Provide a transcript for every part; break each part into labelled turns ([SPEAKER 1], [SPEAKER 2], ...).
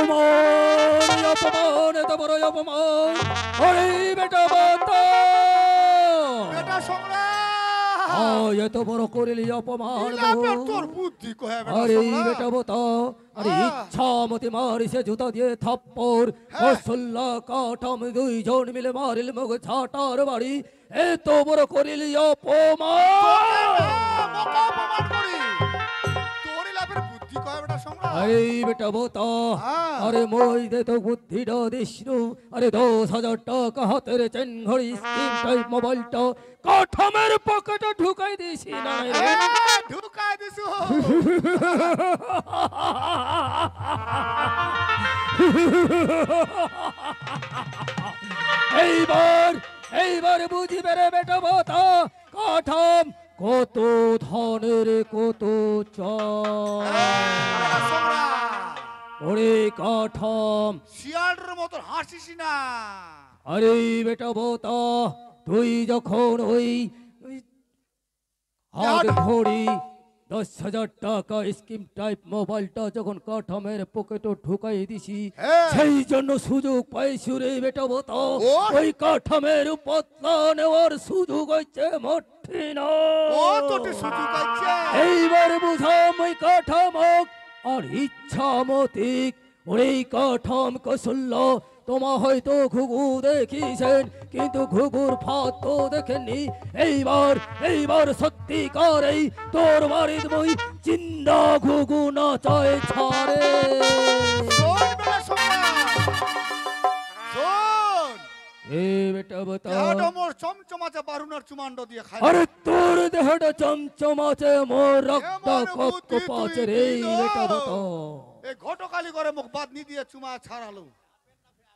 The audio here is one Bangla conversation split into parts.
[SPEAKER 1] অপমান অপমান এত বড় অপমান ওরে বেটা বাতা
[SPEAKER 2] বেটা সংগ্রাম
[SPEAKER 1] এত বড় করিলি অপমান
[SPEAKER 2] তোর বুদ্ধি কহে
[SPEAKER 1] আরে বেটা বাতা আরে ইচ্ছা মতে মারিছে জুতা দিয়ে থাপ্পড় রসুল্লাহ কাঠাম দুইজন মিলে মারিল মুখ ছাটার বাড়ি এত বড় করিলি অপমান আরে বেটা বোতা আরে মই দে তো বুদ্ধিটা দিসনু আরে 10,000 টাকা হাতের চেন ঘড়ি স্ক্রিন টাইপ মোবাইলটা কাঠামের পকেটে ঢুকাই দিছি না রে
[SPEAKER 2] ঢুকাই দিছু এইবার
[SPEAKER 1] বুঝিবে রে বেটা বোতা কাঠাম কত ধনের কত ওরে কাঠাম
[SPEAKER 2] শিয়ালের মতো হাসিস না
[SPEAKER 1] আরে বেটা বোতা তুই যখন ওই হাত ঘড়ি 10,000 টাকা স্কিম টাইপ মোবাইলটা যখন কাঠামের পকেটে ঢুকাই দিছি সেই জন্য সুযোগ পাইছি রে বেটা বোতা ওই কাঠামের পতলা নেওয়ার সুযোগ হচ্ছে মোটে না এইবার বুঝাম ওই কাঠামক আর ইচ্ছা মতিক ওরে কাঠাম কৌশল্য তোমা হয়তো ঘুঘু দেখিছেন কিন্তু ঘুঘুর ফাঁদ তো দেখেননি এইবার সত্যিকার এই তোর বাড়ির মই চিন্তা ঘুঘু না চায় ছাড়ে আরে তোর দেহটা চমচমাচে মোর রক্ত কত পাচে রে বেটা বতো
[SPEAKER 2] এই ঘটকালি করে মুখ বাদ নি দিয়ে চুমা ছাড়ালো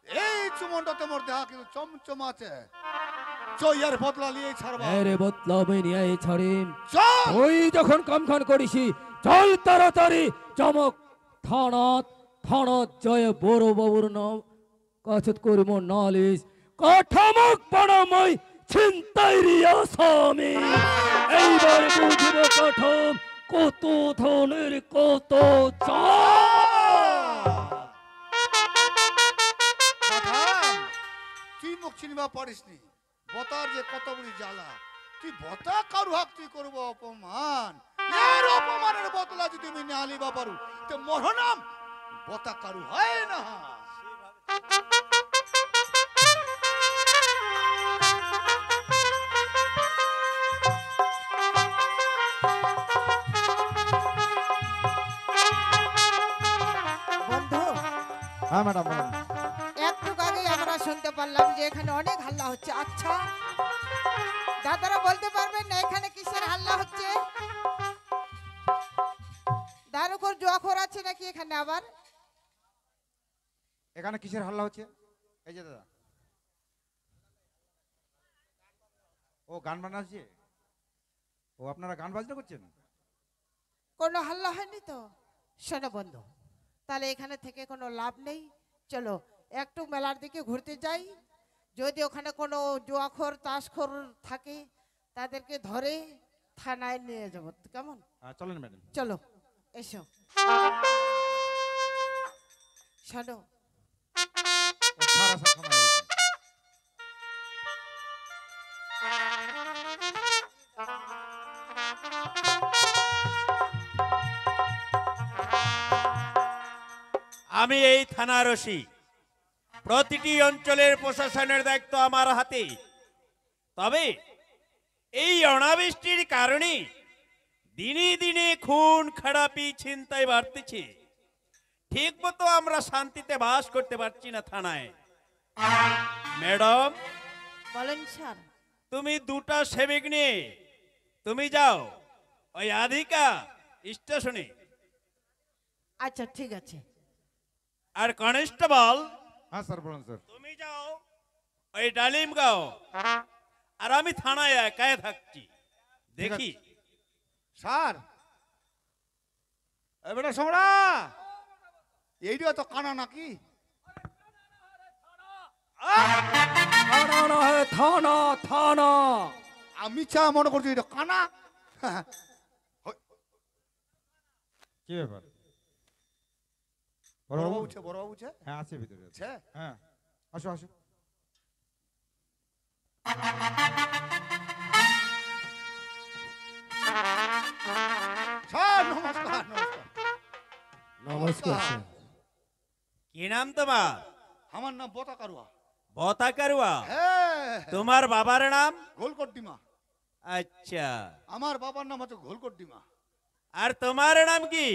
[SPEAKER 2] এই চুমনটাতে মোর দেহা কিন্তু চমচমাচে চইয়ার বদলা নিয়ে ছাড়বা
[SPEAKER 1] আরে বদলা আমি নিয়ে ছাড়িম ওই যখন কামখান করিসি চল তাড়াতাড়ি চমক থানা জয় বড় বাবুর নাম কাছত করব নালিশ কাঠামক পাড়াময় ছিনতাইরি আসামি এইবার বুঝব কাঠাম কত ধনের কত
[SPEAKER 2] তুই মুখ চিনিবা পারিসনি বতার যে কত বড়ি জ্বালা তুই বতা কারু হাক তুই করব অপমান এর অপমানের বদলা যদি আমি না লিবা পারু তো মরনাম বতা কারু হয় না
[SPEAKER 3] হ্যাঁ ম্যাডাম বলুন
[SPEAKER 4] একটু আগে আমরা শুনতে পারলাম যে এখানে অনেক হাল্লা হচ্ছে আচ্ছা দাদারা বলতে পারবেন না এখানে কিসের হাল্লা হচ্ছে দারুকর জোয়াখোর আছে নাকি এখানে আবার
[SPEAKER 3] এখানে কিসের হাল্লা হচ্ছে এই যে দাদা ও গান বাজছে ও আপনারা গান বাজনা করছেন
[SPEAKER 4] কোনো হাল্লা হয়নি তো শোনো বন্ধু তাহলে এখানে থেকে কোনো লাভ নেই চলো একটু মেলার দিকে ঘুরতে যাই যদি ওখানে কোনো জুয়াখোর তাসখোর থাকে তাদেরকে ধরে থানায় নিয়ে যাব কেমন
[SPEAKER 3] চলেন ম্যাডাম
[SPEAKER 4] চলো এসো শোনো
[SPEAKER 5] আমি এই থানার ওসি প্রতিটি অঞ্চলের প্রশাসনের দায়িত্ব আমার হাতে তবে এই অনাবৃষ্টির কারণে দিনে দিনে খুন খারাপি ছিনতাই বাড়তেছে ঠিকমতো আমরা শান্তিতে বাস করতে পারছি না থানায় ম্যাডাম
[SPEAKER 4] বলেন স্যার
[SPEAKER 5] তুমি দুটা সেবিক নিয়ে তুমি যাও ওই আধিকা স্টেশনে
[SPEAKER 4] আচ্ছা ঠিক আছে
[SPEAKER 5] আর কনস্টেবল
[SPEAKER 3] হ্যাঁ স্যার বলুন স্যার
[SPEAKER 5] তুমি যাও ওই ডালিমগাঁও আর আমি থানায় একাই থাকছি দেখি
[SPEAKER 2] স্যার এবারে সোমরা এইটা তো কানা নাকি
[SPEAKER 1] থানা
[SPEAKER 2] আমি চা মনে করছি এটা কানা
[SPEAKER 3] কি ব্যাপার বড়বাবু?
[SPEAKER 2] বড়বাবু ছে
[SPEAKER 3] হ্যাঁ আছে ভিতরে আছে।
[SPEAKER 2] ছে
[SPEAKER 3] হ্যাঁ আসো আসো।
[SPEAKER 2] স্যার নমস্কার নমস্কার।
[SPEAKER 1] নমস্কার স্যার।
[SPEAKER 5] কি নাম তোমার?
[SPEAKER 2] আমার নাম বতা কারুয়া।
[SPEAKER 5] বতা কারুয়া।
[SPEAKER 2] হ্যাঁ
[SPEAKER 5] তোমার বাবার নাম?
[SPEAKER 2] গোলকট ডিমা।
[SPEAKER 5] আচ্ছা,
[SPEAKER 2] আমার বাবার নাম হচ্ছে গোলকট ডিমা।
[SPEAKER 5] আর তোমার নাম কি?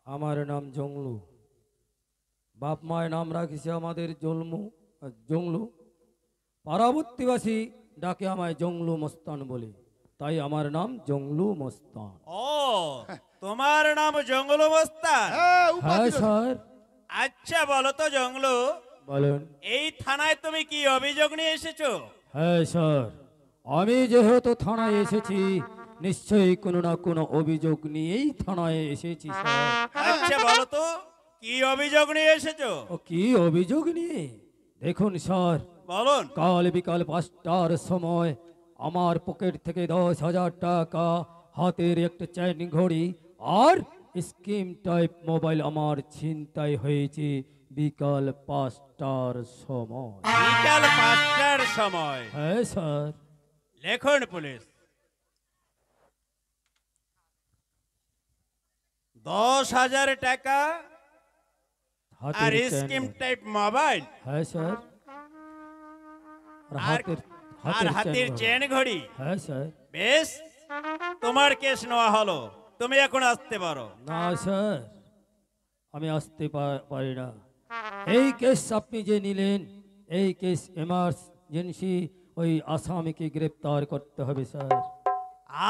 [SPEAKER 1] আমার নাম জংলু। বাপ মায়ের নাম রাখিছে আমাদের জংলু। পার্বতীবাসী ডাকে আমায় জংলু মস্তান বলে, তাই আমার নাম জংলু মস্তান।
[SPEAKER 5] ও, তোমার নাম জঙ্গলু মস্তান?
[SPEAKER 2] হ্যাঁ
[SPEAKER 1] হ্যাঁ
[SPEAKER 2] উপাধি রয়েছে।
[SPEAKER 1] স্যার,
[SPEAKER 5] আচ্ছা বলো তো জঙ্গলু,
[SPEAKER 1] বলেন।
[SPEAKER 5] এই থানায় তুমি কি অভিযোগ নিয়ে এসেছো?
[SPEAKER 1] হ্যাঁ স্যার, আমি যেহেতু থানায় এসেছি, নিশ্চয়ই কোনো না কোনো অভিযোগ নিয়েই থানায় এসেছি স্যার।
[SPEAKER 5] আচ্ছা বলো তো কি অভিযোগ নিয়ে এসেছো?
[SPEAKER 1] ও কি অভিযোগ নিয়ে? দেখুন স্যার,
[SPEAKER 5] বলুন।
[SPEAKER 1] কাল বিকাল 5টার সময় আমার পকেট থেকে 10,000 টাকা, হাতের একটা চেন ঘড়ি আর স্কিম টাইপ মোবাইল আমার ছিনতাই হয়েছে বিকাল 5টার সময়।
[SPEAKER 5] বিকাল 5টার সময়?
[SPEAKER 1] হ্যাঁ স্যার।
[SPEAKER 5] লেখুন পুলিশ। 10,000 টাকা আর
[SPEAKER 1] হাতের
[SPEAKER 5] স্কিম
[SPEAKER 1] চেন।
[SPEAKER 5] টাইপ মোবাইল
[SPEAKER 1] হ্যাঁ স্যার। আর
[SPEAKER 5] আর হাতের চেন ঘড়ি।
[SPEAKER 1] হ্যাঁ স্যার।
[SPEAKER 5] বেশ, তোমার কেস নেওয়া হলো, তুমি এখন আসতে পারো।
[SPEAKER 1] না স্যার, আমি আসতে পারি না। এই কেস আপনি যে নিলেন, এই কেস এমার্জেন্সি, ওই আসামিকে গ্রেপ্তার করতে হবে স্যার।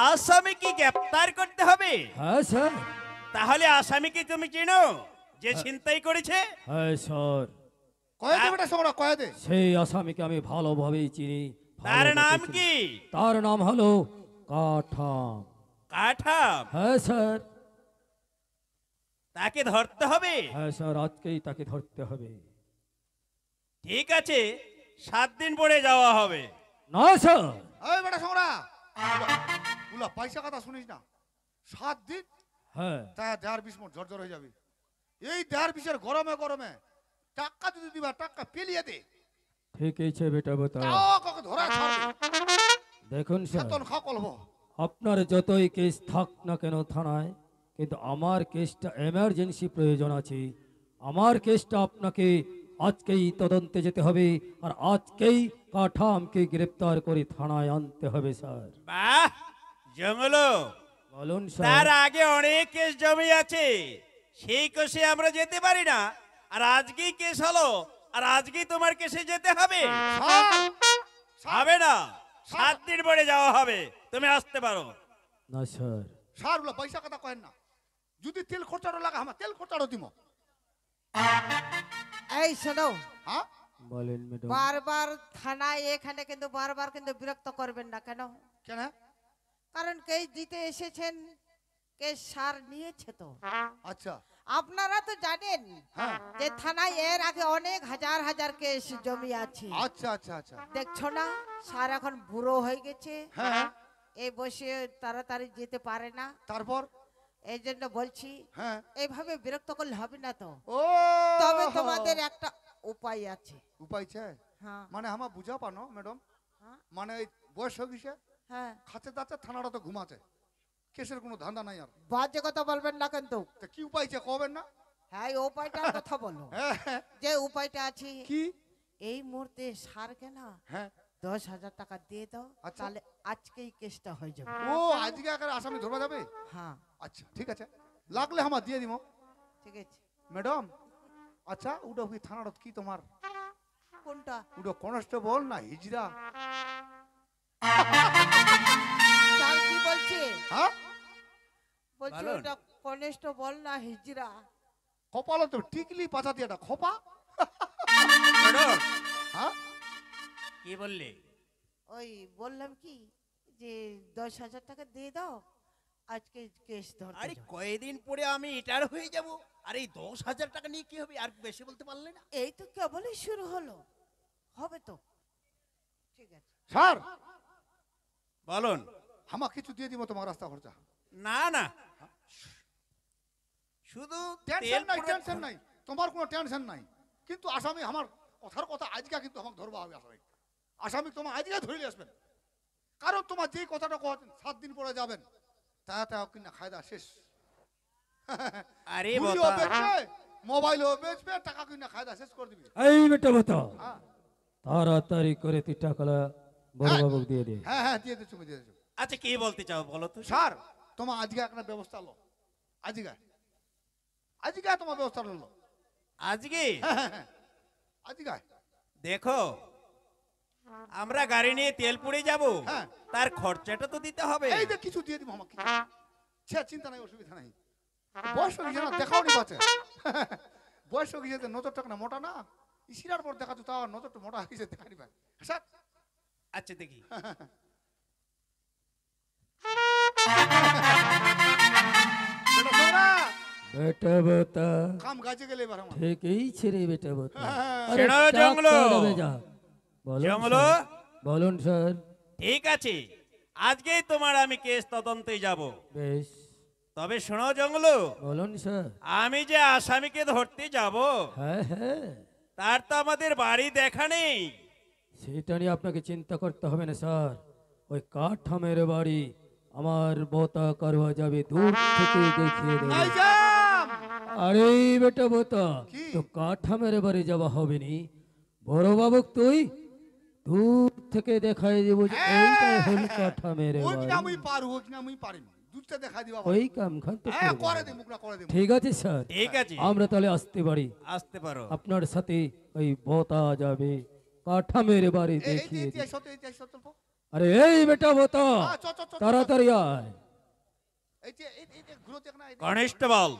[SPEAKER 5] আসামি কি গ্রেপ্তার করতে হবে?
[SPEAKER 1] হ্যাঁ স্যার।
[SPEAKER 5] তাহলে আসামিকে তুমি চিনো যে ছিনতাই করেছে?
[SPEAKER 1] হ্যাঁ স্যার,
[SPEAKER 2] কয়ে দে বেটা সবরা কয়ে দে।
[SPEAKER 1] সেই আসামিকে আমি ভালোভাবেই চিনি।
[SPEAKER 5] তার
[SPEAKER 1] ভালোভাবে
[SPEAKER 5] নাম
[SPEAKER 1] চিনি।
[SPEAKER 5] কি?
[SPEAKER 1] তার নাম হলো কাঠাম।
[SPEAKER 5] কাঠাম?
[SPEAKER 1] হ্যাঁ স্যার।
[SPEAKER 5] তাকে ধরতে হবে?
[SPEAKER 1] হ্যাঁ স্যার, আজকেই তাকে ধরতে হবে।
[SPEAKER 5] ঠিক আছে, 7 দিন পরে যাওয়া হবে।
[SPEAKER 1] না স্যার।
[SPEAKER 2] এই বেটা সবরা উলা পয়সা কথা শুনিস না। 7 দিন
[SPEAKER 1] হ্যাঁ
[SPEAKER 2] তা 1.5 মিনিট ঝরঝর হয়ে যাবে। এই 1.5 গরমে গরমে টাকা যদি দিবা টাকা পেলিয়ে দে।
[SPEAKER 1] ঠিক আছে বেটা বতা।
[SPEAKER 2] তাও কাকে ধরা ছাড়বে।
[SPEAKER 1] দেখুন স্যার,
[SPEAKER 2] বেতন খাকল হবো।
[SPEAKER 1] আপনার যতই কেস থাক না কেন থানায়, কিন্তু আমার কেসটা এমার্জেন্সি প্রয়োজন আছে। আমার কেসটা আপনাকে আজকেই তদন্তে যেতে হবে, আর আজকেই কাঠামকে গ্রেপ্তার করে থানায় আনতে হবে স্যার।
[SPEAKER 5] বাহ জঙ্গলো,
[SPEAKER 1] বলুন
[SPEAKER 5] তার
[SPEAKER 1] স্যার।
[SPEAKER 5] আগে অনেক কেস জমি আছে, সেই কেসে আমরা যেতে পারি না, আর আজকেই কেস হলো, আর আজকেই তোমার কেসে যেতে হবে? হবে না, 7 দিন পরে যাওয়া হবে, তুমি আসতে পারো।
[SPEAKER 1] না স্যার।
[SPEAKER 2] সার উলা পয়সা কথা কয়েন না। যদি তেল খরচারও লাগা আমার তেল খরচারও দিমো।
[SPEAKER 4] এই শোনো,
[SPEAKER 2] হ্যাঁ
[SPEAKER 1] বলেন ম্যাডাম।
[SPEAKER 4] বারবার থানায় এখানে কিন্তু বারবার কিন্তু বিরক্ত করবেন না কেন?
[SPEAKER 2] কেন?
[SPEAKER 4] কারণ কেস দিতে এসেছেন, কেস সার নিয়েছে তো।
[SPEAKER 2] আচ্ছা
[SPEAKER 4] আপনারা তো জানেন
[SPEAKER 2] হ্যাঁ
[SPEAKER 4] যে থানায় এর আগে অনেক হাজার হাজার কেস জমি আছে।
[SPEAKER 2] আচ্ছা আচ্ছা আচ্ছা
[SPEAKER 4] দেখছো না, সার এখন বুড়ো হয়ে গেছে,
[SPEAKER 2] হ্যাঁ
[SPEAKER 4] এই বসে তাড়াতাড়ি যেতে পারে না।
[SPEAKER 2] তারপর
[SPEAKER 4] এই জন্য বলছি,
[SPEAKER 2] হ্যাঁ
[SPEAKER 4] এইভাবে বিরক্ত করলে হবে না তো।
[SPEAKER 2] ও
[SPEAKER 4] তবে তোমাদের একটা উপায় আছে।
[SPEAKER 2] উপায় চাই
[SPEAKER 4] হ্যাঁ
[SPEAKER 2] মানে আমার বুঝা পানো ম্যাডাম।
[SPEAKER 4] হ্যাঁ
[SPEAKER 2] মানে এই বয়স হয়ে গেছে,
[SPEAKER 4] হ্যাঁ,
[SPEAKER 2] খাতে দাচ্ছে থানাটা তো ঘুমাচ্ছে, কেসের কোনো ধান্দা নাই আর।
[SPEAKER 4] বাজে কথা বলবেন না কিন্তু।
[SPEAKER 2] তা কি উপায় চাই কবেন না?
[SPEAKER 4] হ্যাঁ, এই উপায়টার কথা বলো।
[SPEAKER 2] হ্যাঁ, হ্যাঁ।
[SPEAKER 4] যে উপায়টা আছে,
[SPEAKER 2] কি?
[SPEAKER 4] এই মুহূর্তে সারকে না
[SPEAKER 2] হ্যাঁ
[SPEAKER 4] 10,000 টাকা দিয়ে দাও,
[SPEAKER 2] আচ্ছা।
[SPEAKER 4] তাহলে আজকেই কেসটা হয়ে যাবে।
[SPEAKER 2] ও আজকে আকারে আসামি ধরবা যাবে?
[SPEAKER 4] হ্যাঁ
[SPEAKER 2] আচ্ছা ঠিক আছে, লাগলে আমার দিয়ে দিব
[SPEAKER 4] ঠিক আছে।
[SPEAKER 2] ম্যাডাম। আচ্ছা ওটা কি থানাটা কি তোমার?
[SPEAKER 4] কোনটা?
[SPEAKER 2] ওটা কনস্টেবল না হিজড়া?
[SPEAKER 4] স্যার কি বলছে?
[SPEAKER 2] হ্যাঁ
[SPEAKER 4] বলছে
[SPEAKER 5] বলুন।
[SPEAKER 4] ওটা কনস্টেবল না হিজড়া।
[SPEAKER 2] কপাল তো টিকলি পাছা দিয়ে একটা খোপা।
[SPEAKER 5] ম্যাডাম,
[SPEAKER 2] হ্যাঁ
[SPEAKER 5] কি বললে?
[SPEAKER 4] ওই বললাম কি যে 10,000 টাকা দিয়ে দাও, আজকে কেস ধরতে
[SPEAKER 5] আরে
[SPEAKER 4] যাবো।
[SPEAKER 5] কয়েকদিন পরে আমি রিটায়ার হয়ে যাব, আর এই 10,000 টাকা নিয়ে কি হবে? আর বেশি বলতে পারলে না?
[SPEAKER 4] এই তো কেবলই শুরু হলো, হবে তো। ঠিক আছে।
[SPEAKER 2] স্যার
[SPEAKER 5] বলুন।
[SPEAKER 2] আমার কিছু দিয়ে দিব তোমার রাস্তা খরচা।
[SPEAKER 5] না না, শুধু
[SPEAKER 2] টেনশন
[SPEAKER 5] তেল
[SPEAKER 2] নাই
[SPEAKER 5] পুরো
[SPEAKER 2] টেনশন নাই, তোমার কোনো টেনশন নাই, কিন্তু আসামি আমার কথার কথা আজকে কিন্তু আমাকে ধরবা হবে। আসামি তোমার আজকে ধরে আসবেন, কারণ তোমার যেই কথাটা কথা 7 দিন পরে যাবেন তা কিনা খায়দা শেষ।
[SPEAKER 5] আরে
[SPEAKER 2] ঘুড়িও
[SPEAKER 5] বতা,
[SPEAKER 2] বেচবে, মোবাইলও বেচবে, টাকা কিনা খায়দা শেষ করে দিবি।
[SPEAKER 1] এই বেটা বতা,
[SPEAKER 2] হ্যাঁ
[SPEAKER 1] তাড়াতাড়ি করে তুই টাকাটা বড়বাবুকে দিয়ে দে।
[SPEAKER 2] হ্যাঁ হ্যাঁ দিয়ে দিচ্ছি, দিয়ে দিচ্ছি।
[SPEAKER 5] আচ্ছা কি বলতে চাও বলো তো?
[SPEAKER 2] স্যার তোমার আজকে একটা ব্যবস্থা লো, আজকে তোমার ব্যবস্থা লো
[SPEAKER 5] আজকে
[SPEAKER 2] আজকে।
[SPEAKER 5] দেখো, আমরা গাড়ি নিয়ে তেল পুড়ে যাব,
[SPEAKER 2] হ্যাঁ।
[SPEAKER 5] তার খরচাটা তো দিতে হবে।
[SPEAKER 2] এই যে কিছু দিয়ে দিব আমাকে, সে চিন্তা নাই, অসুবিধা নাই। বয়স হয়ে গেছে না, দেখাও নি বাচ্চা। বয়স হয়ে গেছে, নজরটা না মোটা না, ইশিরার পর দেখা তো তাও নজরটা মোটা হয়ে গেছে, দেখা নিবা। স্যার
[SPEAKER 5] আচ্ছা দেখি।
[SPEAKER 2] বেটা সোনা,
[SPEAKER 1] বেটা বতা
[SPEAKER 2] কাম গাছে গেলে এবার আমার।
[SPEAKER 1] ঠিকই ছেড়ে বেটা বতা।
[SPEAKER 2] হ্যাঁ।
[SPEAKER 1] আরে
[SPEAKER 5] শোনো
[SPEAKER 1] চাক
[SPEAKER 5] জংলো।
[SPEAKER 1] চালাবে যা। বলুন
[SPEAKER 5] জংলো।
[SPEAKER 1] স্যার, বলুন স্যার।
[SPEAKER 5] ঠিক আছে, আজকেই তোমার আমি কেস তদন্তে যাব।
[SPEAKER 1] বেশ,
[SPEAKER 5] তবে শোনো জঙ্গলু,
[SPEAKER 1] বলুন স্যার।
[SPEAKER 5] আমি যে আসামিকে ধরতে যাব,
[SPEAKER 1] হ্যাঁ হ্যাঁ,
[SPEAKER 5] তার তো আমাদের বাড়ি দেখা নেই।
[SPEAKER 1] সেটা নিয়ে আপনাকে চিন্তা করতে হবে না স্যার। ওই কাঠামের বাড়ি আমার বতা কারুয়া যাবে, দূর থেকে দেখিয়ে দেবে।
[SPEAKER 2] নাইজাম!
[SPEAKER 1] আরে বেটা বতা,
[SPEAKER 2] কি?
[SPEAKER 1] তো কাঠামের বাড়ি যাওয়া হবে নি, বড় বাবু তুই দূর থেকে দেখাই দেবো যে এইটাই হল কাঠামের
[SPEAKER 2] ওই কিনা আমি
[SPEAKER 1] বাড়ি।
[SPEAKER 2] পারু, ওই কিনা আমি পারিনি, দুধটা দেখা দিবা।
[SPEAKER 1] ওই কাম খান তো
[SPEAKER 2] হ্যাঁ
[SPEAKER 1] করবো।
[SPEAKER 2] করে দে, মুখটা করে দে।
[SPEAKER 1] ঠিক আছে স্যার,
[SPEAKER 5] ঠিক আছে,
[SPEAKER 1] আমরা তাহলে আসতে পারি।
[SPEAKER 5] আসতে পারো।
[SPEAKER 1] আপনার সাথে ওই বতা যাবে, কাঠামের বাড়ি দেখিয়ে দিই। আরে এই বেটা বতা, তাড়াতাড়ি আয়।
[SPEAKER 5] কনস্টেবল,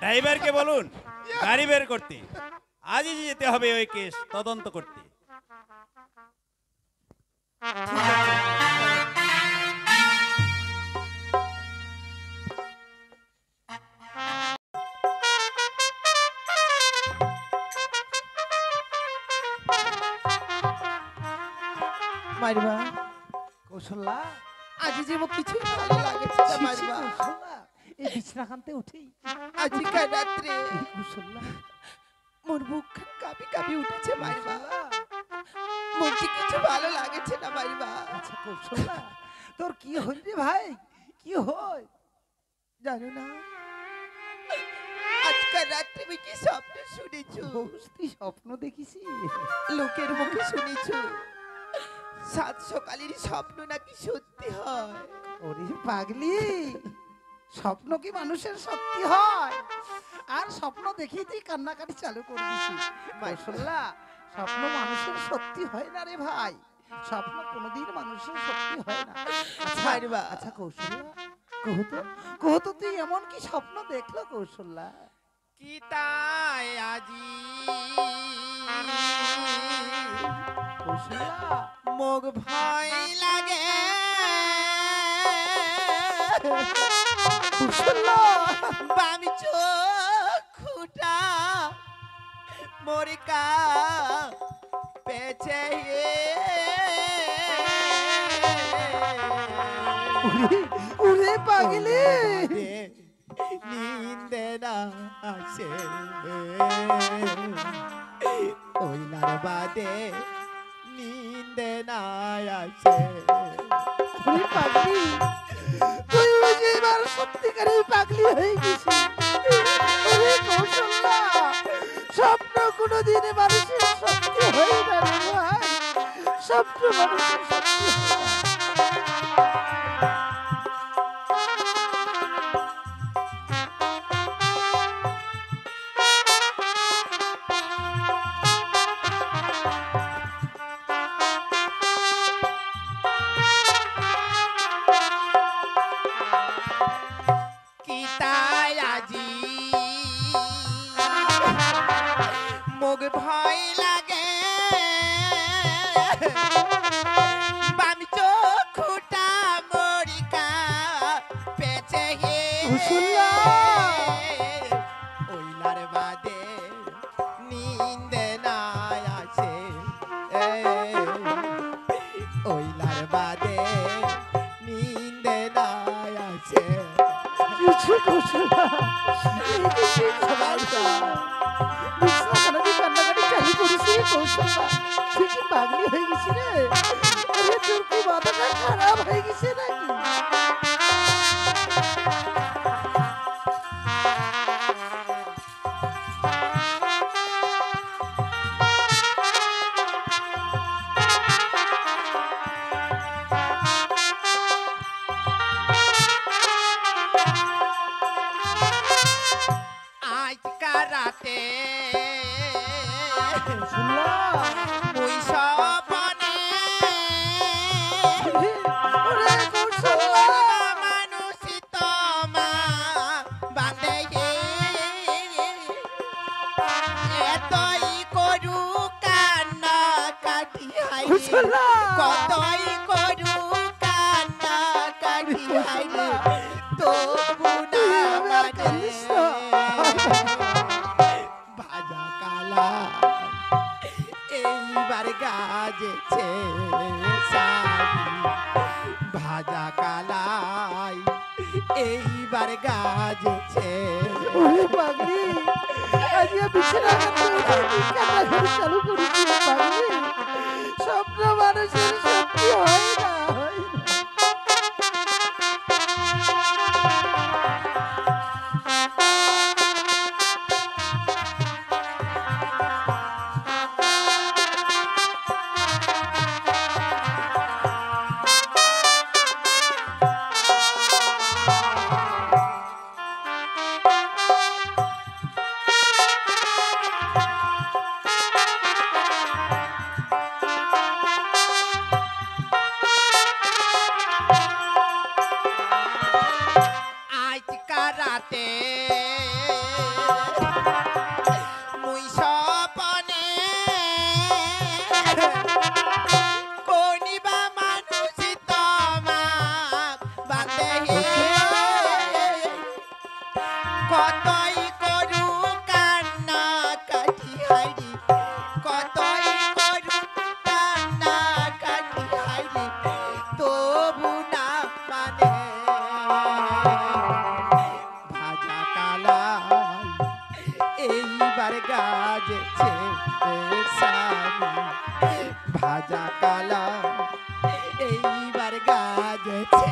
[SPEAKER 5] ড্রাইভারকে বলুন গাড়ি বের করতে। আজই যেতে হবে ওই কেস তদন্ত করতে।
[SPEAKER 6] মাইরবা কৌশল্যা, আজি যে মোক কিছু ভালো লাগেছে না মাইরবা। এই বিছনাখানতে উঠি আজিকার রাত্রে কৌশল্যা মোর বুকখান কাঁপি কাঁপি উঠেছে মাইরবা। মোর যে কিছু ভালো লাগেছে না মাইরবা। আচ্ছা কৌশল্যা, তোর কি হল রে ভাই, কি হয় জানো না? আজকাল রাত্রে আমি কি স্বপ্ন শুনেছো? তুই স্বপ্ন দেখিস? লোকের মুখে শুনেছো সাত সকালের স্বপ্ন নাকি সত্যি হয়। ওরে পাগলি, স্বপ্ন কি মানুষের সত্যি হয়? আর স্বপ্ন দেখি তুই কান্নাকাটি চালু করে দিছিস। কৌশল্যা, স্বপ্ন মানুষের সত্যি হয় না রে ভাই, স্বপ্ন কোনোদিন মানুষের সত্যি হয় না। আচ্ছা কৌশল্যা, কহতো তুই এমন কি স্বপ্ন দেখলো কৌশল্যা?
[SPEAKER 5] কি তাই আজি
[SPEAKER 6] কৌশল্যা,
[SPEAKER 5] মোক ভয় লাগে,
[SPEAKER 6] কৌশল্যা,
[SPEAKER 5] বামি চোখ খুটা মরিকা পেছে
[SPEAKER 6] ওরে পাগলি,
[SPEAKER 5] নিন্দে না আসে ওইলার বাদে নিন্দে না আসে।
[SPEAKER 6] ওরে পাগলি, তুই বুঝি এবার সত্যিকারের পাগলি হয়ে গেছিস। ওরে কৌশল্যা, স্বপ্ন কোনোদিন মানুষের সত্যি হয় না রে ভাই, স্বপ্ন মানুষের সত্যি হয় না।
[SPEAKER 5] কি তাই আজি মোক ভয় লাগে, বামি চোখ খুটা মরিকা পেছে হে
[SPEAKER 6] কৌশল্যা,
[SPEAKER 5] ওইলার বাদে নিন্দে না আসে, ওইলার বাদে নিন্দে না আসে।
[SPEAKER 6] কিছু কৌশল্যা, এই কিছু সবাই বিছানাখানাতে কান্নাকাটি চালু করেছি কৌশলটা তুই কি পাগলি হয়ে গেছি রে আরে তোর কি মাথাটা খারাপ হয়ে গেছে নাকি
[SPEAKER 7] রাতে
[SPEAKER 6] শুনলাম
[SPEAKER 7] ওই সপনে
[SPEAKER 6] ওরে কৌশল
[SPEAKER 7] মানুষ তোমা বাঁধে এতই করু কান্না কাটি হাই কতই করু কান্না কাটি হাই তো ভাজা কালা এইবার গাজেছে ভাজা কালাই এইবার গাজেছে
[SPEAKER 6] পাগলি আজকে বিছানাখানাতে কান্নাকাটি চালু করেছি পাগলি স্বপ্ন মানুষের সত্যি হয় না
[SPEAKER 7] রাতে মুই সপনে কোনিবা মানুষ তোমা বাঁধে কতই করু কান্না কাটি হাইরি কতই করু কান্না কাটি হাইরি তবু না মানে ভাজা কালাই এইবার গাজেছে সানি ভাজা কালা এইবার গাজেছে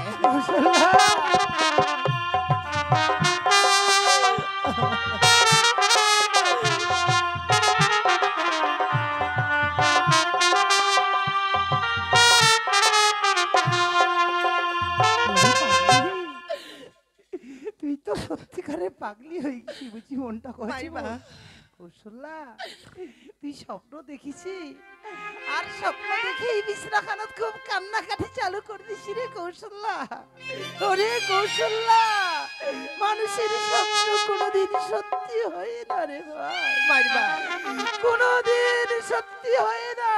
[SPEAKER 6] তুই তো সত্যিকারে পাগলি হয়ে গেছি বুঝি মনটা কইছি
[SPEAKER 7] মাইমা।
[SPEAKER 6] কৌশল্যা তুই স্বপ্ন দেখিছি আর স্বপ্ন দেখে এই বিছানাখানাত খুব কান্নাকাটি চালু করে দিছি রে কৌশল্যা ওরে কৌশল্যা মানুষের স্বপ্ন কোনোদিন সত্যি হয় না রে ভাই
[SPEAKER 7] মাইমা।
[SPEAKER 6] কোনোদিন সত্যি হয় না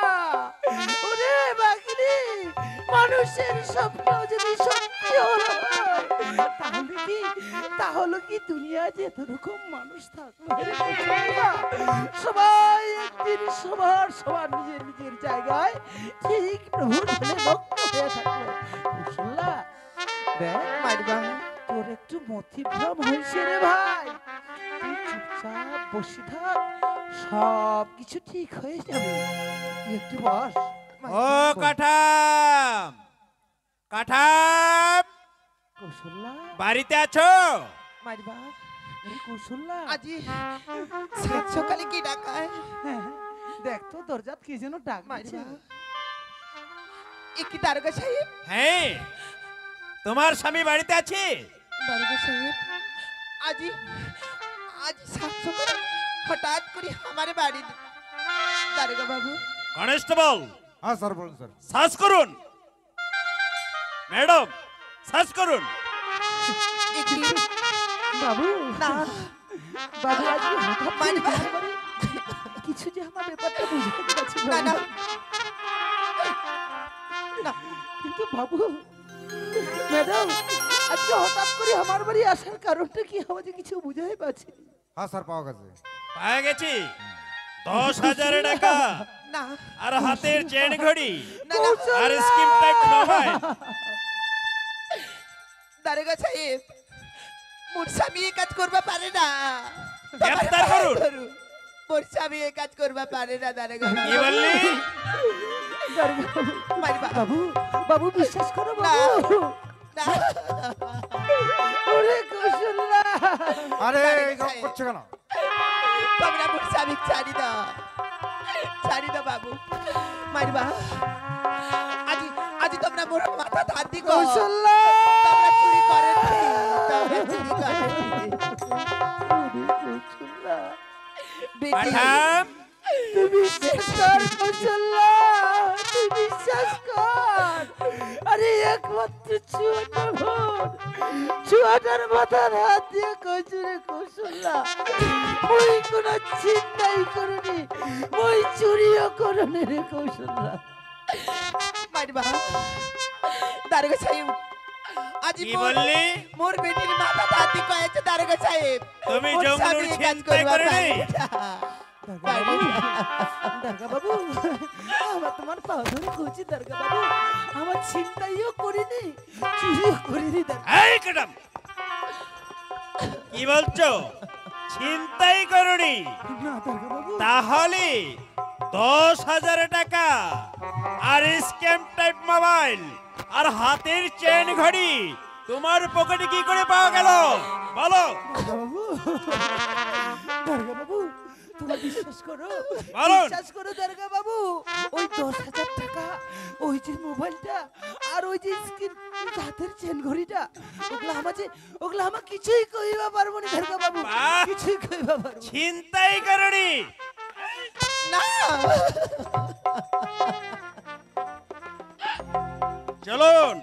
[SPEAKER 6] ওরে বাগলি মানুষের স্বপ্ন যদি সত্যি হলো তাহলে কি দুনিয়াতে এতরকম মানুষ থাকলো রে কৌশল্যা? সবাই একদিন সবার নিজের নিজের জায়গায় ঠিক প্রভুর ধনে ভক্ত হয়ে থাকলো কৌশল্যা দেখ
[SPEAKER 7] মাইমা।
[SPEAKER 6] তোর একটু মতিভ্রম হয়েছে রে ভাই তুই চুপচাপ বসে থাক সব কিছু ঠিক হয়ে যাবে তুই একটু বস
[SPEAKER 5] ও কাঠাম কাঠাম
[SPEAKER 6] কৌশল্যা
[SPEAKER 5] বাড়িতে আছো?
[SPEAKER 7] মাইমা।
[SPEAKER 6] আরে কৌশল্যা
[SPEAKER 7] আজি সাত সকালে কি ডাকায়
[SPEAKER 6] হ্যাঁ, দেখ তো দরজাত কি যেন ডাক দিচ্ছে
[SPEAKER 7] মাইমা। এ কি দারোগা সাহেব?
[SPEAKER 5] হ্যাঁ, তোমার স্বামী বাড়িতে আছে?
[SPEAKER 7] দারোগা সাহেব আজি সাত সকালে হঠাৎ করে আমার বাড়ি দারোগা বাবু।
[SPEAKER 5] কনস্টেবল
[SPEAKER 3] হ্যাঁ স্যার বলুন স্যার
[SPEAKER 5] সার্চ করুন। ম্যাডাম সার্চ করুন।
[SPEAKER 7] এ কি?
[SPEAKER 6] বাবু
[SPEAKER 7] না
[SPEAKER 6] বাবু আজকে হঠাৎ করে
[SPEAKER 7] মাইমা।
[SPEAKER 6] একেবারে কিছু যে আমার ব্যাপারটা বুঝতে পারছি
[SPEAKER 7] না না
[SPEAKER 6] না কিন্তু বাবু ম্যাডাম আজকে হঠাৎ করে আমার বাড়ি আসার কারণটা কি আমাকে কিছু বুঝাই পাচ্ছি
[SPEAKER 3] হ্যাঁ স্যার পাওয়া গেছে
[SPEAKER 5] পাওয়া গেছি 10,000 টাকা
[SPEAKER 7] না
[SPEAKER 5] আর হাতের চেন ঘড়ি
[SPEAKER 7] না না
[SPEAKER 5] আর স্কিম টাইপ মোবাইল।
[SPEAKER 7] দারোগা সাহেব মোর স্বামী এ কাজ করবা পারে না।
[SPEAKER 5] গ্রেফতার করুন।
[SPEAKER 6] মোর স্বামী এ কাজ করবা পারে না দারোগা
[SPEAKER 5] কি বললি?
[SPEAKER 6] মারিবা
[SPEAKER 7] বাবু বাবু বিশ্বাস করো
[SPEAKER 6] না
[SPEAKER 7] বাবু
[SPEAKER 6] না
[SPEAKER 7] ওরে কৌশল্যা
[SPEAKER 3] আরে
[SPEAKER 6] দারোগা
[SPEAKER 3] এরকম
[SPEAKER 6] সাহেব।
[SPEAKER 3] করছো কেন?
[SPEAKER 6] তোমরা মোর স্বামী ছাড়ি দাও বাবু মারিবা আজি আজি তোমরা মোর মাথা ধান্দি কর
[SPEAKER 7] কৌশল্যা
[SPEAKER 6] তোমরা চুরি করে তোমরা চুরি করে
[SPEAKER 7] কৌশল্যা
[SPEAKER 6] বেটি
[SPEAKER 5] পাঠান,
[SPEAKER 7] তুই বিশ্বাস কর কৌশল্যা তুই বিশ্বাস কর আরে একমাত্র ছুয়াটার ভোর ছুয়াটার মাথার হাত দিয়ে কচুরে কৌশল্যা মই কোনো চিন্তাই করিনি মই চুরিও করনি রে কৌশল্যা
[SPEAKER 6] মারিবা দারোগা সাহেব আজি
[SPEAKER 5] কি বললি?
[SPEAKER 6] মোর বেটির মাথা ধান্দি কয়েছে দারোগা সাহেব
[SPEAKER 5] তুমি
[SPEAKER 6] মোর
[SPEAKER 5] জঙ্গলুর
[SPEAKER 6] স্বামী এ কাজ
[SPEAKER 5] ছিনতাই
[SPEAKER 6] করবা
[SPEAKER 5] করে
[SPEAKER 6] পারে
[SPEAKER 5] নি?
[SPEAKER 6] না। পারে না।
[SPEAKER 7] দারগা বাবু আমার তোমার পা ধরে খুঁজি দারগা বাবু আমার চিন্তাইও করিনি চুরিও করিনি দারগা
[SPEAKER 5] এই কাটাম, কি বলছো? ছিনতাই করনি?
[SPEAKER 7] না দারগা বাবু
[SPEAKER 5] তাহলে 10,000 টাকা আর স্ক্যাম টাইপ মোবাইল আর হাতের চেন ঘড়ি তোমার পকেটে কি করে পাওয়া গেল বলো?
[SPEAKER 7] দারগা বাবু তোমার বিশ্বাস করো
[SPEAKER 5] বলুন।
[SPEAKER 7] বিশ্বাস করো দারগা বাবু ওই 10,000 টাকা ওই যে মোবাইলটা আর ওই যে স্ক্রিন হাতের চেন ঘড়িটা ওগুলা আমার কিছুই কইবা পারবো না দারগা বাবু
[SPEAKER 5] বাহ!
[SPEAKER 7] কিছুই কইবা পারবো না।
[SPEAKER 5] ছিনতাই করনি?
[SPEAKER 6] না
[SPEAKER 5] চলুন,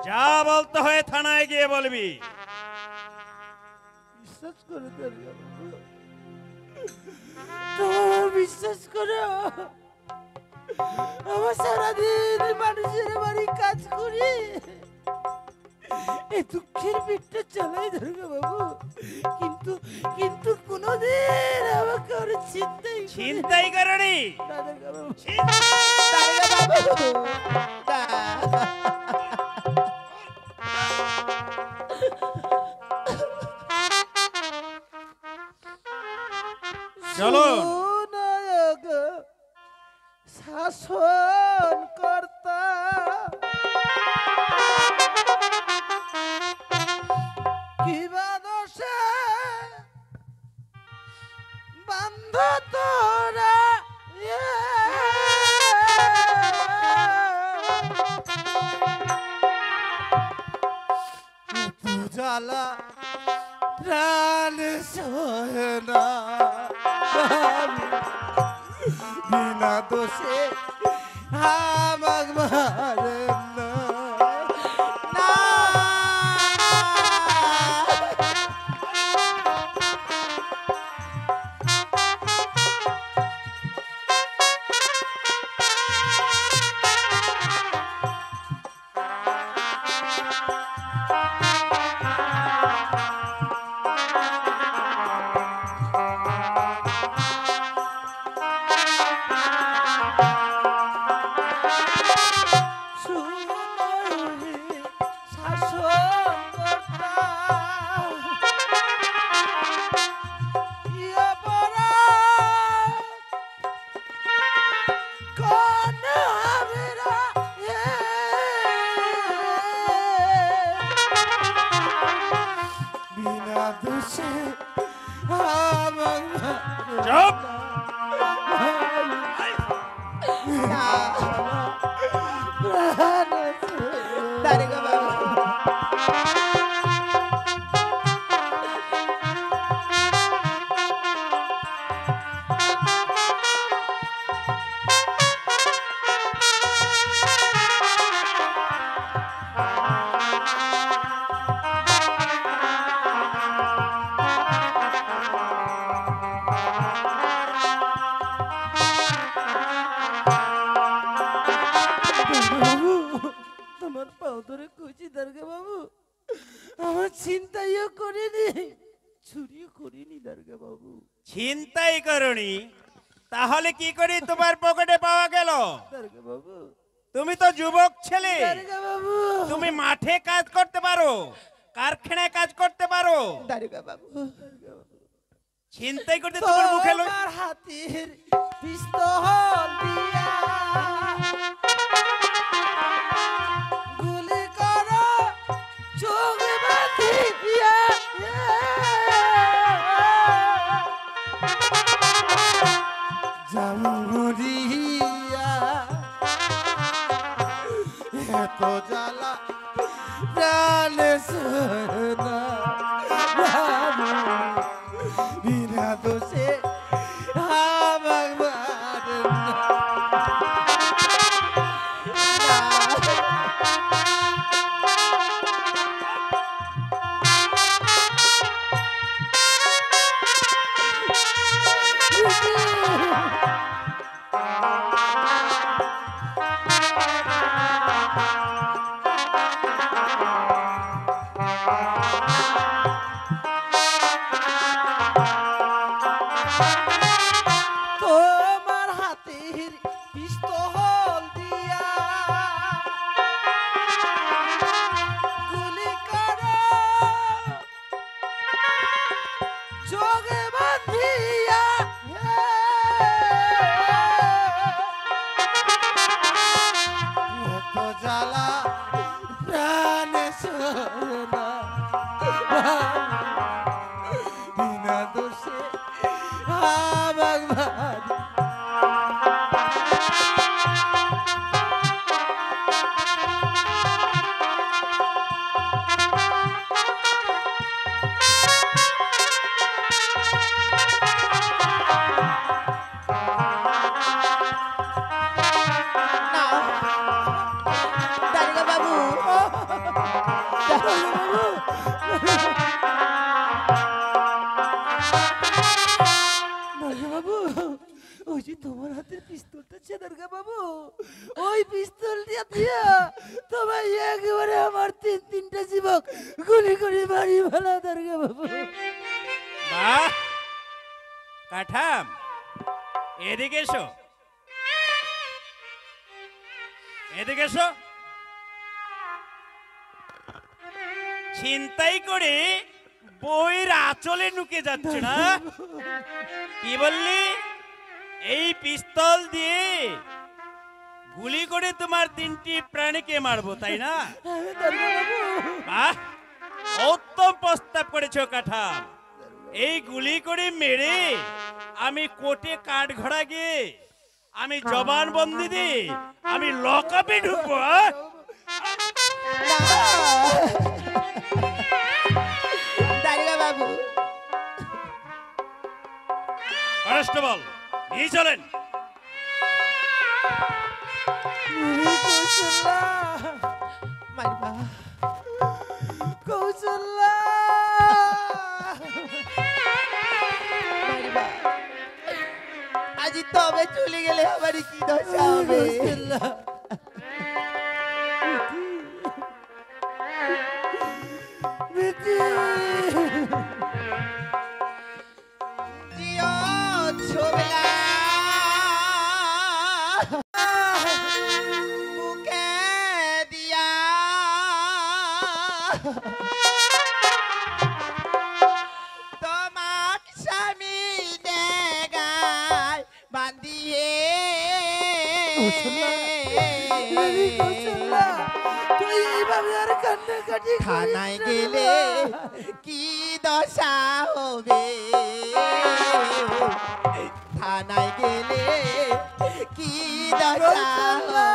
[SPEAKER 5] যা বলতে হয় থানায় গিয়ে বলবি।
[SPEAKER 7] বিশ্বাস করো দারগা বাবু তোমার বিশ্বাস করো আমার সারাদিন মানুষের বাড়ি কাজ করি এই দুঃখের পেটটা চালাই দারগা বাবু কিন্তু কিন্তু কোনোদিন আমাকে ওর চিন্তাই করি
[SPEAKER 5] ছিনতাই করনি?
[SPEAKER 7] না দারগা বাবু
[SPEAKER 6] দারোগা বাবু না
[SPEAKER 5] চলুন।
[SPEAKER 7] সুনায়ক শাসন কর্তা কিবা দোষে বান্ধ তোরা
[SPEAKER 2] জ্বালা প্রাণ সহে না বিনা দোষে আমাক মারে না বিনা দোষে আমাক
[SPEAKER 5] চুপ!
[SPEAKER 6] দারোগা বাবু
[SPEAKER 7] বাবু তোমার পাও ধরে কইছি দারগা বাবু আমার চিন্তাইও করিনি চুরিও করিনি দারগা বাবু
[SPEAKER 5] ছিনতাই করনি? তাহলে কি করে তোমার পকেটে পাওয়া গেল?
[SPEAKER 7] দারগা বাবু
[SPEAKER 5] তুমি তো যুবক ছেলে,
[SPEAKER 7] দারগা বাবু
[SPEAKER 5] তুমি মাঠে কাজ করতে পারো, কারখানায় কাজ করতে পারো,
[SPEAKER 6] দারোগা বাবু
[SPEAKER 5] ছিনতাই করতে তোমার মুখে
[SPEAKER 7] তোমার হাতের পিস্তল দিয়া গুলি করো চোখ বাঁধিয়া জামুরিয়া এত জ্বালা প্রাণে সোনা বিনা দোষে আমার তোমার হাতের পিস্তল দিয়া গুলি করো চোখে বাঁধিয়া এত জ্বালা প্রাণে সোনা বিনা দোষে ভগবান
[SPEAKER 6] দারোগা বাবু,
[SPEAKER 7] বাবু ওই যে তোমার হাতের পিস্তলটা আছে দারোগা বাবু, ওই পিস্তল দিয়া তোমার একেবারে আমার তিনটা যুবক গুলি করে মারি ফেলা দারোগা বাবু।
[SPEAKER 5] বাহ কাঠাম, এদিকে এসো, এদিকে এসো। ছিনতাই করে বইয়ের আঁচলে নুকে যাচ্ছে না? কি বললি? এই পিস্তল দিয়ে গুলি করে তোমার 3টি প্রাণীকে মারবো, তাই না? বাহ, উত্তম প্রস্তাব করেছো কাঠাম। এই গুলি করে মেরে আমি কোর্টে কাঠ ঘোড়া গিয়ে আমি জবানবন্দি দিই, আমি লকআপে ঢুকবো।
[SPEAKER 6] দারোগা বাবু,
[SPEAKER 5] কনস্টেবল নিয়ে চলেন।
[SPEAKER 6] মারিবা
[SPEAKER 7] কৌশল্যা
[SPEAKER 6] মারিবা, আজি তবে চলে গেলে আমার কি দশা হবে? জিও ছোবলা বুকে দিয়া তোমাক স্বামী দেগায় বান্ধিয়ে
[SPEAKER 7] তুই এইভাবে আর কান্নাকাটি
[SPEAKER 6] থানায় গেলে কি দশা হবে? থানায় গেলে কি দশা হবে?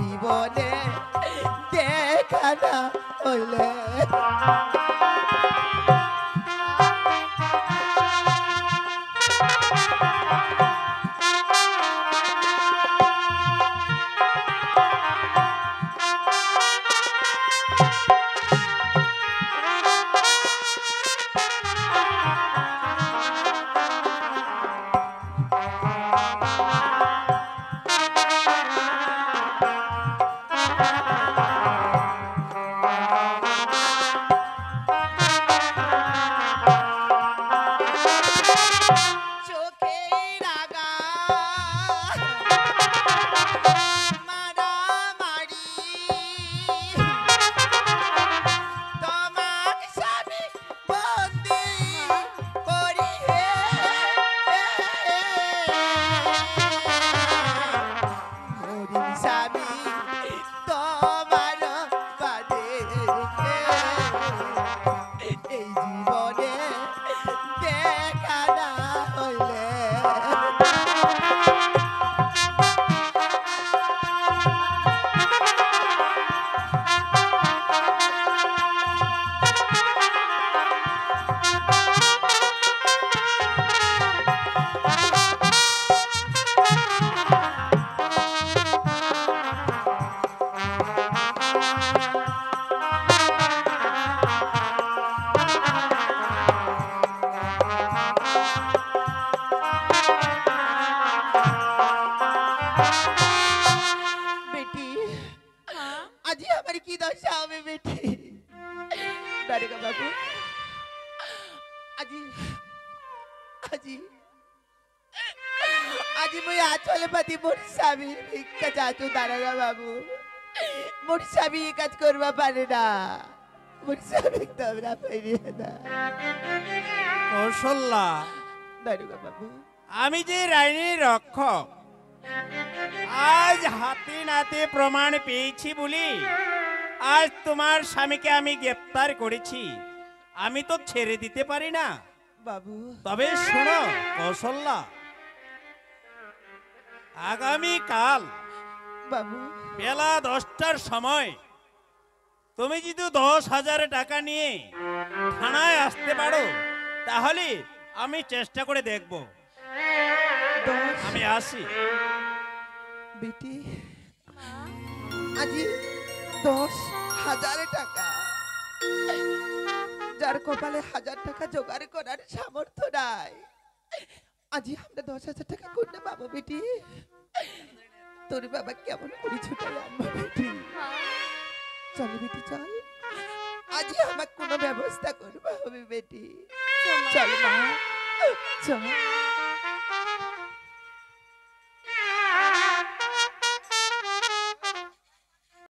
[SPEAKER 6] জীবনে দেখা না হইলে চোখের আগা মারামারি তোমার স্বামী বন্দি করি হে মরি স্বামী তোমার বাদে এই জীবনে দেখা না হইলে বেটি আজি আমার কি দশা হবে বেটি দারোগা বাবু আজি আজি আজি মুই আচল পাতি মোর স্বামীর ভিক্ষা চাচু দারোগা বাবু মোর স্বামী এই কাজ করবা পারে না মোর স্বামী তোমরা পাইবে না
[SPEAKER 5] কৌশল্যা,
[SPEAKER 6] দারোগা বাবু
[SPEAKER 5] আমি যে রানীর রক্ষক, আজ হাতে নাতে প্রমাণ পেয়েছি বলি আজ তোমার স্বামীকে আমি গ্রেপ্তার করেছি। আমি তো ছেড়ে দিতে পারি না।
[SPEAKER 6] বাবু
[SPEAKER 5] তবে শোনো কৌশল্যা, আগামী কাল
[SPEAKER 6] বাবু
[SPEAKER 5] বেলা 10টার সময় তুমি যদি 10,000 টাকা নিয়ে থানায় আসতে পারো তাহলে আমি চেষ্টা করে দেখব। আমি আসি।
[SPEAKER 6] বেটি আজি 10,000 টাকা, যার কপালে 1000 টাকা জোগাড় করার সামর্থ্য নাই, আজি আমরা 10,000 টাকা কোনটা পাবো বেটি? তোর বাবা কেমন করে ছুটে আনবো বেটি? চল বেটি চল, আজি আমার কোনো ব্যবস্থা করবো হবে বেটি। চল মা চল।